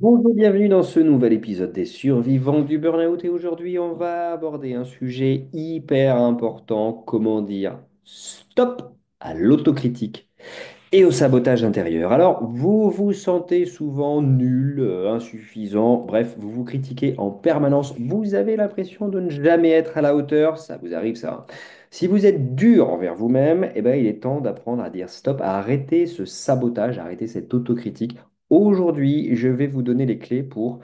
Bonjour, bienvenue dans ce nouvel épisode des survivants du burn-out et aujourd'hui on va aborder un sujet hyper important, comment dire stop à l'autocritique et au sabotage intérieur. Alors, vous vous sentez souvent nul, insuffisant, bref, vous vous critiquez en permanence, vous avez l'impression de ne jamais être à la hauteur, ça vous arrive ça, hein. Si vous êtes dur envers vous-même, eh ben, il est temps d'apprendre à dire stop, à arrêter ce sabotage, à arrêter cette autocritique. Aujourd'hui, je vais vous donner les clés pour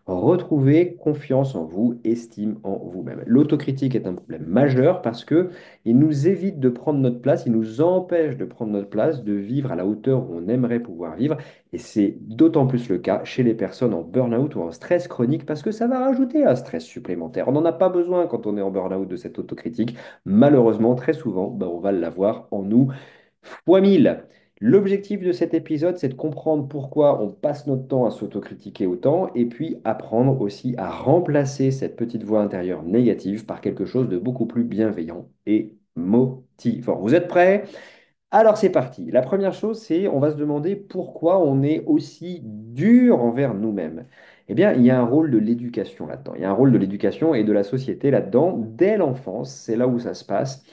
retrouver confiance en vous, estime en vous-même. L'autocritique est un problème majeur parce que il nous évite de prendre notre place, il nous empêche de prendre notre place, de vivre à la hauteur où on aimerait pouvoir vivre. Et c'est d'autant plus le cas chez les personnes en burn-out ou en stress chronique parce que ça va rajouter un stress supplémentaire. On n'en a pas besoin quand on est en burn-out de cette autocritique. Malheureusement, très souvent, ben, on va l'avoir en nous fois 1000. L'objectif de cet épisode, c'est de comprendre pourquoi on passe notre temps à s'autocritiquer autant et puis apprendre aussi à remplacer cette petite voix intérieure négative par quelque chose de beaucoup plus bienveillant et motivant. Vous êtes prêts? Alors c'est parti. La première chose, c'est on va se demander pourquoi on est aussi dur envers nous-mêmes. Eh bien, il y a un rôle de l'éducation là-dedans. Il y a un rôle de l'éducation et de la société là-dedans. Dès l'enfance, c'est là où ça se passe.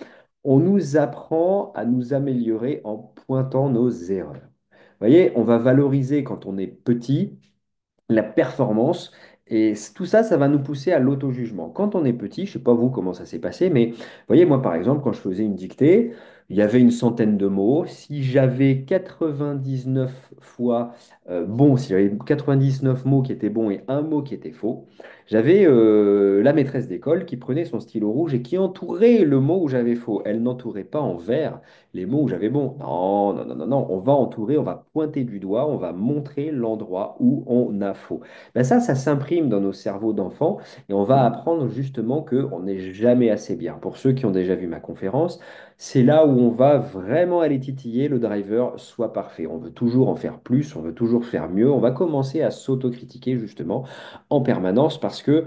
On nous apprend à nous améliorer en pointant nos erreurs. Vous voyez, on va valoriser quand on est petit la performance. Et tout ça, ça va nous pousser à l'auto-jugement. Quand on est petit, je ne sais pas vous comment ça s'est passé, mais vous voyez, moi par exemple, quand je faisais une dictée, il y avait une centaine de mots. Si j'avais 99 fois bon, si j'avais 99 mots qui étaient bons et un mot qui était faux, j'avais la maîtresse d'école qui prenait son stylo rouge et qui entourait le mot où j'avais faux. Elle n'entourait pas en vert les mots où j'avais bon. Non, non, non, non, non. On va entourer, on va pointer du doigt, on va montrer l'endroit où on a faux. Ben ça s'imprime dans nos cerveaux d'enfants et on va apprendre justement qu'on n'est jamais assez bien. Pour ceux qui ont déjà vu ma conférence, c'est là où on va vraiment aller titiller le driver soit parfait. On veut toujours en faire plus, on veut toujours faire mieux. On va commencer à s'autocritiquer justement en permanence parce que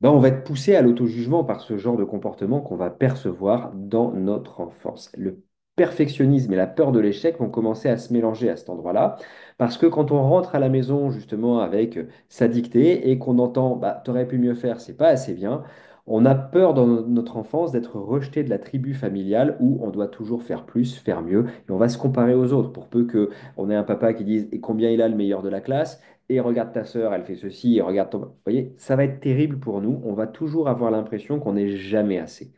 ben, on va être poussé à l'auto-jugement par ce genre de comportement qu'on va percevoir dans notre enfance. Le perfectionnisme et la peur de l'échec vont commencer à se mélanger à cet endroit-là, parce que quand on rentre à la maison justement avec sa dictée et qu'on entend bah, t'aurais pu mieux faire, c'est pas assez bien, on a peur dans notre enfance d'être rejeté de la tribu familiale où on doit toujours faire plus, faire mieux, et on va se comparer aux autres pour peu que on ait un papa qui dise et combien il a le meilleur de la classe et regarde ta sœur, elle fait ceci, et regarde ton... Vous voyez, ça va être terrible pour nous. On va toujours avoir l'impression qu'on n'est jamais assez.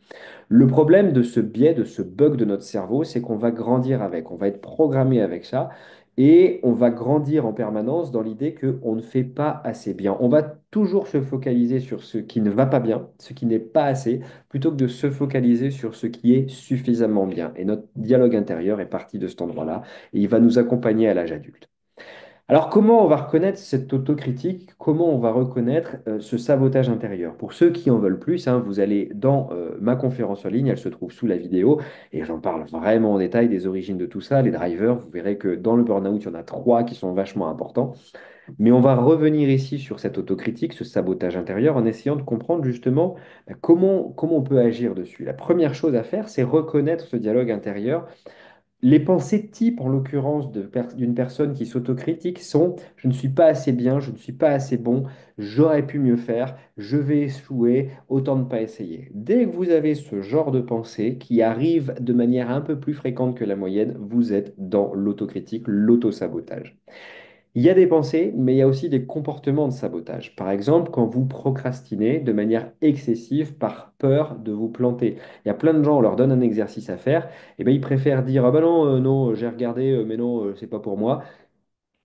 Le problème de ce biais, de ce bug de notre cerveau, c'est qu'on va grandir avec, on va être programmé avec ça, et on va grandir en permanence dans l'idée qu'on ne fait pas assez bien. On va toujours se focaliser sur ce qui ne va pas bien, ce qui n'est pas assez, plutôt que de se focaliser sur ce qui est suffisamment bien. Et notre dialogue intérieur est parti de cet endroit-là, et il va nous accompagner à l'âge adulte. Alors, comment on va reconnaître cette autocritique? Comment on va reconnaître ce sabotage intérieur? Pour ceux qui en veulent plus, hein, vous allez dans ma conférence en ligne, elle se trouve sous la vidéo, et j'en parle vraiment en détail des origines de tout ça, les drivers. Vous verrez que dans le burn-out, il y en a trois qui sont vachement importants. Mais on va revenir ici sur cette autocritique, ce sabotage intérieur, en essayant de comprendre justement comment on peut agir dessus. La première chose à faire, c'est reconnaître ce dialogue intérieur. Les pensées types, en l'occurrence, d'une personne qui s'autocritique sont: je ne suis pas assez bien, je ne suis pas assez bon, j'aurais pu mieux faire, je vais échouer, autant ne pas essayer. Dès que vous avez ce genre de pensée qui arrive de manière un peu plus fréquente que la moyenne, vous êtes dans l'autocritique, l'autosabotage. Il y a des pensées, mais il y a aussi des comportements de sabotage. Par exemple, quand vous procrastinez de manière excessive par peur de vous planter. Il y a plein de gens, on leur donne un exercice à faire, et ben ils préfèrent dire ah ben non, non, j'ai regardé, mais non, c'est pas pour moi.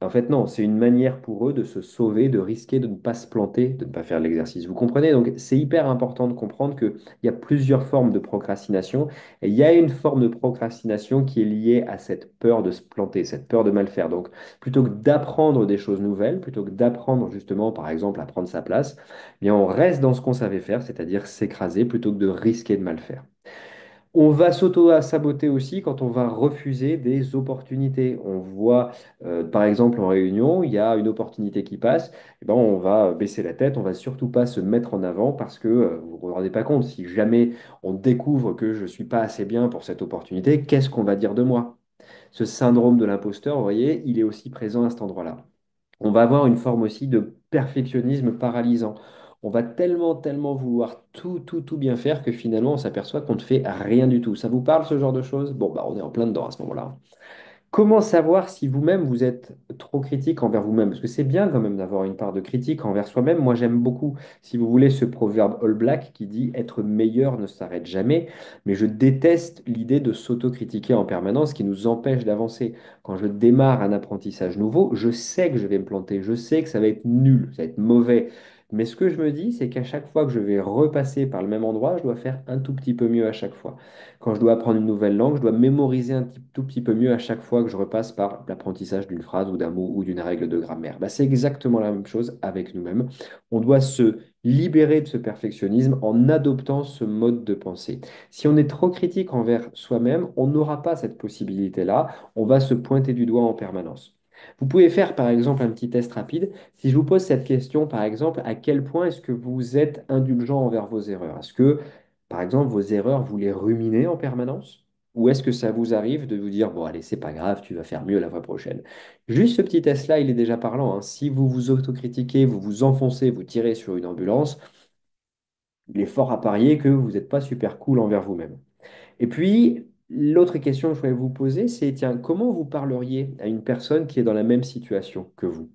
En fait, non, c'est une manière pour eux de se sauver, de risquer de ne pas se planter, de ne pas faire l'exercice. Vous comprenez? Donc, c'est hyper important de comprendre qu'il y a plusieurs formes de procrastination. Et il y a une forme de procrastination qui est liée à cette peur de se planter, cette peur de mal faire. Donc, plutôt que d'apprendre des choses nouvelles, plutôt que d'apprendre justement, par exemple, à prendre sa place, eh bien, on reste dans ce qu'on savait faire, c'est-à-dire s'écraser, plutôt que de risquer de mal faire. On va s'auto-saboter aussi quand on va refuser des opportunités. On voit, par exemple, en réunion, il y a une opportunité qui passe, eh ben, on va baisser la tête, on va surtout pas se mettre en avant parce que vous ne vous rendez pas compte, si jamais on découvre que je ne suis pas assez bien pour cette opportunité, qu'est-ce qu'on va dire de moi? Ce syndrome de l'imposteur, vous voyez, il est aussi présent à cet endroit-là. on va avoir une forme aussi de perfectionnisme paralysant. On va tellement, tellement vouloir tout, tout, tout bien faire que finalement, on s'aperçoit qu'on ne fait rien du tout. Ça vous parle, ce genre de choses? Bon, bah, on est en plein dedans à ce moment-là. Comment savoir si vous-même vous êtes trop critique envers vous-même? Parce que c'est bien quand même d'avoir une part de critique envers soi-même. Moi, j'aime beaucoup, si vous voulez, ce proverbe All Black qui dit être meilleur ne s'arrête jamais. Mais je déteste l'idée de s'autocritiquer en permanence qui nous empêche d'avancer. Quand je démarre un apprentissage nouveau, je sais que je vais me planter, je sais que ça va être nul, ça va être mauvais. Mais ce que je me dis, c'est qu'à chaque fois que je vais repasser par le même endroit, je dois faire un tout petit peu mieux à chaque fois. Quand je dois apprendre une nouvelle langue, je dois mémoriser tout petit peu mieux à chaque fois que je repasse par l'apprentissage d'une phrase ou d'un mot ou d'une règle de grammaire. Bah, c'est exactement la même chose avec nous-mêmes. On doit se libérer de ce perfectionnisme en adoptant ce mode de pensée. Si on est trop critique envers soi-même, on n'aura pas cette possibilité-là. On va se pointer du doigt en permanence. Vous pouvez faire par exemple un petit test rapide. Si je vous pose cette question, par exemple, à quel point est-ce que vous êtes indulgent envers vos erreurs? Est-ce que par exemple, vos erreurs, vous les ruminez en permanence? Ou est-ce que ça vous arrive de vous dire, bon, allez, c'est pas grave, tu vas faire mieux la fois prochaine? Juste ce petit test-là, il est déjà parlant, hein. Si vous vous autocritiquez, vous vous enfoncez, vous tirez sur une ambulance, il est fort à parier que vous n'êtes pas super cool envers vous-même. Et puis, l'autre question que je voulais vous poser, c'est, tiens, comment vous parleriez à une personne qui est dans la même situation que vous?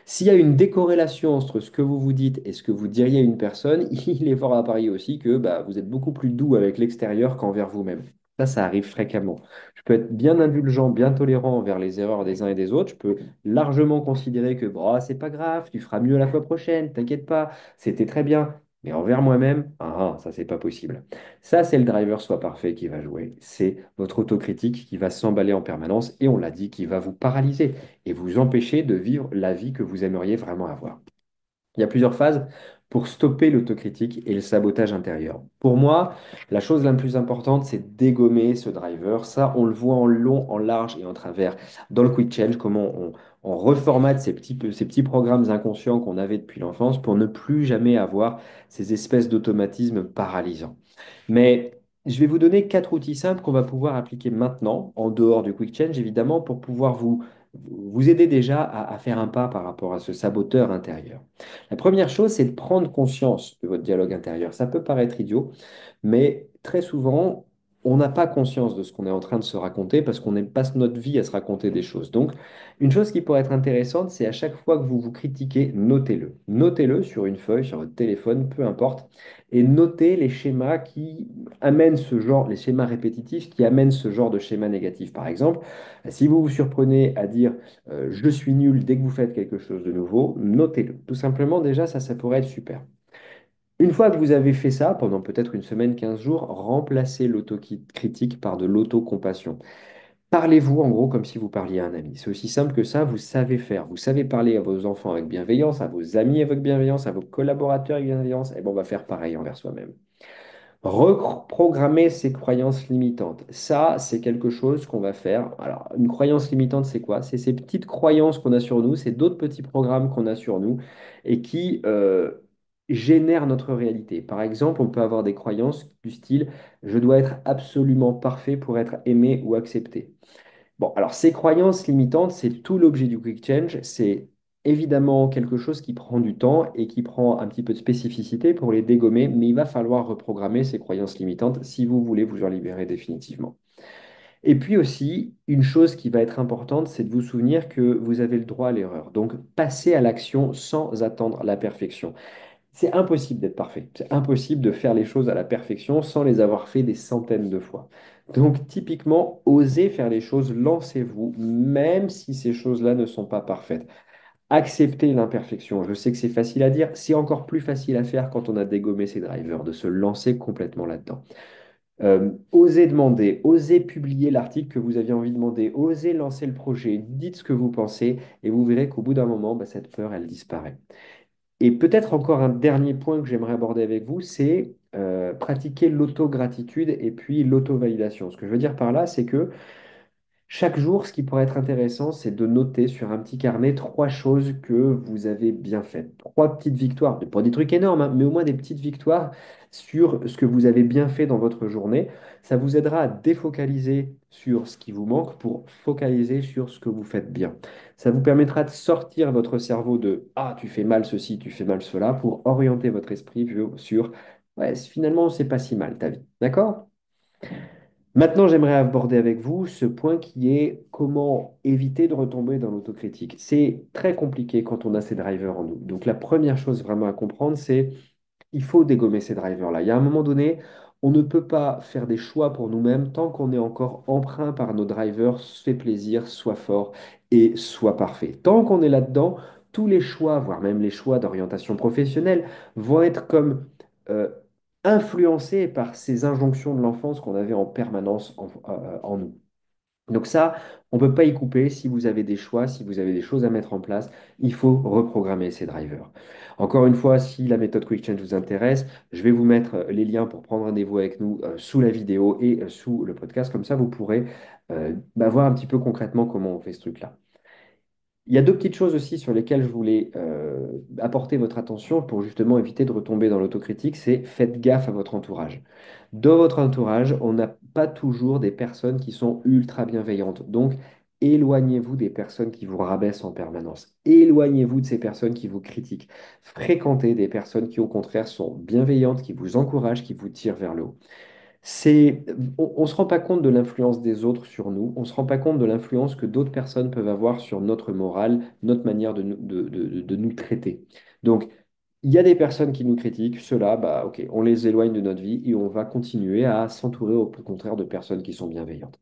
S'il y a une décorrélation entre ce que vous vous dites et ce que vous diriez à une personne, il est fort à parier aussi que bah, vous êtes beaucoup plus doux avec l'extérieur qu'envers vous-même. Ça arrive fréquemment. Je peux être bien indulgent, bien tolérant envers les erreurs des uns et des autres. Je peux largement considérer que bon, c'est pas grave, tu feras mieux la fois prochaine, t'inquiète pas, c'était très bien. Mais envers moi-même, ça, c'est pas possible. Ça, c'est le driver soit parfait qui va jouer. C'est votre autocritique qui va s'emballer en permanence et on l'a dit, qui va vous paralyser et vous empêcher de vivre la vie que vous aimeriez vraiment avoir. Il y a plusieurs phases pour stopper l'autocritique et le sabotage intérieur. Pour moi, la chose la plus importante, c'est dégommer ce driver. Ça, on le voit en long, en large et en travers dans le Quick Change, comment on reformate ces petits programmes inconscients qu'on avait depuis l'enfance pour ne plus jamais avoir ces espèces d'automatismes paralysants. Mais je vais vous donner 4 outils simples qu'on va pouvoir appliquer maintenant, en dehors du Quick Change, évidemment, pour pouvoir vous aider déjà à faire un pas par rapport à ce saboteur intérieur. La première chose, c'est de prendre conscience de votre dialogue intérieur. Ça peut paraître idiot, mais très souvent, on n'a pas conscience de ce qu'on est en train de se raconter parce qu'on passe notre vie à se raconter des choses. Donc, une chose qui pourrait être intéressante, c'est à chaque fois que vous vous critiquez, notez-le. Notez-le sur une feuille, sur votre téléphone, peu importe, et notez les schémas qui amènent ce genre, les schémas répétitifs qui amènent ce genre de schéma négatif. Par exemple, si vous vous surprenez à dire je suis nul dès que vous faites quelque chose de nouveau, notez-le. Tout simplement, déjà, ça pourrait être super. Une fois que vous avez fait ça, pendant peut-être une semaine, 15 jours, remplacez l'autocritique par de l'autocompassion. Parlez-vous en gros comme si vous parliez à un ami. C'est aussi simple que ça, vous savez faire. Vous savez parler à vos enfants avec bienveillance, à vos amis avec bienveillance, à vos collaborateurs avec bienveillance, et bon, on va faire pareil envers soi-même. Reprogrammer ses croyances limitantes. Ça, c'est quelque chose qu'on va faire. Alors, une croyance limitante, c'est quoi? C'est ces petites croyances qu'on a sur nous, c'est d'autres petits programmes qu'on a sur nous et qui génèrent notre réalité. Par exemple, on peut avoir des croyances du style je dois être absolument parfait pour être aimé ou accepté. Bon, alors ces croyances limitantes, c'est tout l'objet du Quick Change. C'est évidemment quelque chose qui prend du temps et qui prend un petit peu de spécificité pour les dégommer, mais il va falloir reprogrammer ces croyances limitantes si vous voulez vous en libérer définitivement. Et puis aussi, une chose qui va être importante, c'est de vous souvenir que vous avez le droit à l'erreur. Donc, passez à l'action sans attendre la perfection. C'est impossible d'être parfait. C'est impossible de faire les choses à la perfection sans les avoir fait des centaines de fois. Donc, typiquement, osez faire les choses, lancez-vous, même si ces choses-là ne sont pas parfaites. Acceptez l'imperfection. Je sais que c'est facile à dire, c'est encore plus facile à faire quand on a dégommé ses drivers, de se lancer complètement là-dedans. Osez demander, osez publier l'article que vous aviez envie de demander, osez lancer le projet, dites ce que vous pensez, et vous verrez qu'au bout d'un moment, bah, cette peur, elle disparaît. Et peut-être encore un dernier point que j'aimerais aborder avec vous, c'est pratiquer l'autogratitude et puis l'auto-validation. Ce que je veux dire par là, c'est que Chaque jour, ce qui pourrait être intéressant, c'est de noter sur un petit carnet trois choses que vous avez bien faites. Trois petites victoires, pas des trucs énormes, hein, mais au moins des petites victoires sur ce que vous avez bien fait dans votre journée. Ça vous aidera à défocaliser sur ce qui vous manque pour focaliser sur ce que vous faites bien. Ça vous permettra de sortir votre cerveau de «Ah, tu fais mal ceci, tu fais mal cela» pour orienter votre esprit sur «Ouais, finalement, c'est pas si mal ta vie». D'accord? Maintenant, j'aimerais aborder avec vous ce point qui est comment éviter de retomber dans l'autocritique. C'est très compliqué quand on a ces drivers en nous. Donc, la première chose vraiment à comprendre, c'est il faut dégommer ces drivers-là. Il y a un moment donné, on ne peut pas faire des choix pour nous-mêmes tant qu'on est encore emprunt par nos drivers, se fait plaisir, soit fort et soit parfait. Tant qu'on est là-dedans, tous les choix, voire même les choix d'orientation professionnelle, vont être comme euh, influencés par ces injonctions de l'enfance qu'on avait en permanence en nous. Donc ça, on ne peut pas y couper. Si vous avez des choix, si vous avez des choses à mettre en place, il faut reprogrammer ces drivers. Encore une fois, si la méthode Quick Change vous intéresse, je vais vous mettre les liens pour prendre rendez-vous avec nous sous la vidéo et sous le podcast. Comme ça, vous pourrez voir un petit peu concrètement comment on fait ce truc-là. Il y a deux petites choses aussi sur lesquelles je voulais apporter votre attention pour justement éviter de retomber dans l'autocritique, c'est faites gaffe à votre entourage. Dans votre entourage, on n'a pas toujours des personnes qui sont ultra bienveillantes. Donc, éloignez-vous des personnes qui vous rabaissent en permanence. Éloignez-vous de ces personnes qui vous critiquent. Fréquentez des personnes qui, au contraire, sont bienveillantes, qui vous encouragent, qui vous tirent vers le haut. On ne se rend pas compte de l'influence des autres sur nous, on ne se rend pas compte de l'influence que d'autres personnes peuvent avoir sur notre morale, notre manière de nous traiter. Donc, il y a des personnes qui nous critiquent, ceux-là, bah, ok, on les éloigne de notre vie et on va continuer à s'entourer au contraire de personnes qui sont bienveillantes.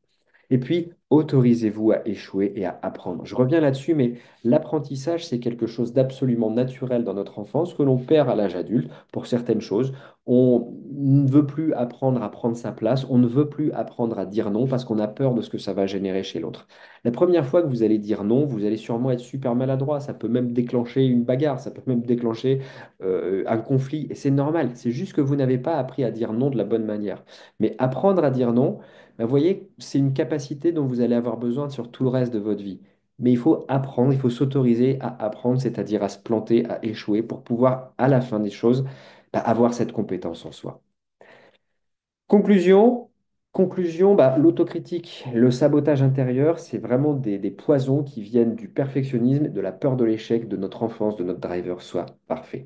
Et puis, autorisez-vous à échouer et à apprendre. Je reviens là-dessus, mais l'apprentissage, c'est quelque chose d'absolument naturel dans notre enfance que l'on perd à l'âge adulte pour certaines choses. On ne veut plus apprendre à prendre sa place, on ne veut plus apprendre à dire non parce qu'on a peur de ce que ça va générer chez l'autre. La première fois que vous allez dire non, vous allez sûrement être super maladroit, ça peut même déclencher une bagarre, ça peut même déclencher un conflit, et c'est normal, c'est juste que vous n'avez pas appris à dire non de la bonne manière. Mais apprendre à dire non, vous voyez, c'est une capacité dont vous allez avoir besoin sur tout le reste de votre vie. Mais il faut apprendre, il faut s'autoriser à apprendre, c'est-à-dire à se planter, à échouer, pour pouvoir, à la fin des choses, avoir cette compétence en soi. Conclusion, l'autocritique, le sabotage intérieur, c'est vraiment des poisons qui viennent du perfectionnisme, de la peur de l'échec, de notre enfance, de notre driver soit parfait.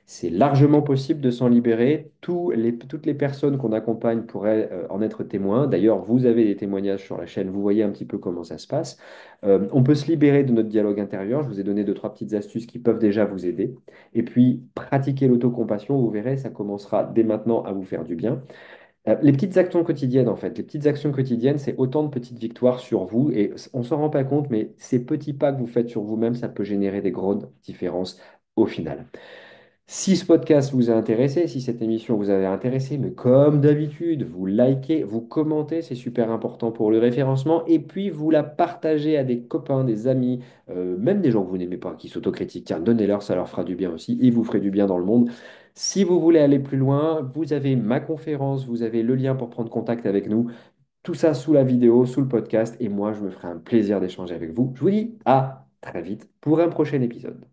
C'est largement possible de s'en libérer. Toutes les personnes qu'on accompagne pourraient en être témoins. D'ailleurs, vous avez des témoignages sur la chaîne, vous voyez un petit peu comment ça se passe. On peut se libérer de notre dialogue intérieur. Je vous ai donné deux, trois petites astuces qui peuvent déjà vous aider. Et puis, pratiquer l'autocompassion, vous verrez, ça commencera dès maintenant à vous faire du bien. Les petites actions quotidiennes, en fait, les petites actions quotidiennes, c'est autant de petites victoires sur vous et on ne s'en rend pas compte, mais ces petits pas que vous faites sur vous-même, ça peut générer des grandes différences au final. Si ce podcast vous a intéressé, si cette émission vous avait intéressé, mais comme d'habitude, vous likez, vous commentez, c'est super important pour le référencement, et puis vous la partagez à des copains, des amis, même des gens que vous n'aimez pas, qui s'autocritiquent. Tiens, donnez-leur, ça leur fera du bien aussi, et vous ferez du bien dans le monde. Si vous voulez aller plus loin, vous avez ma conférence, vous avez le lien pour prendre contact avec nous, tout ça sous la vidéo, sous le podcast, et moi, je me ferai un plaisir d'échanger avec vous. Je vous dis à très vite pour un prochain épisode.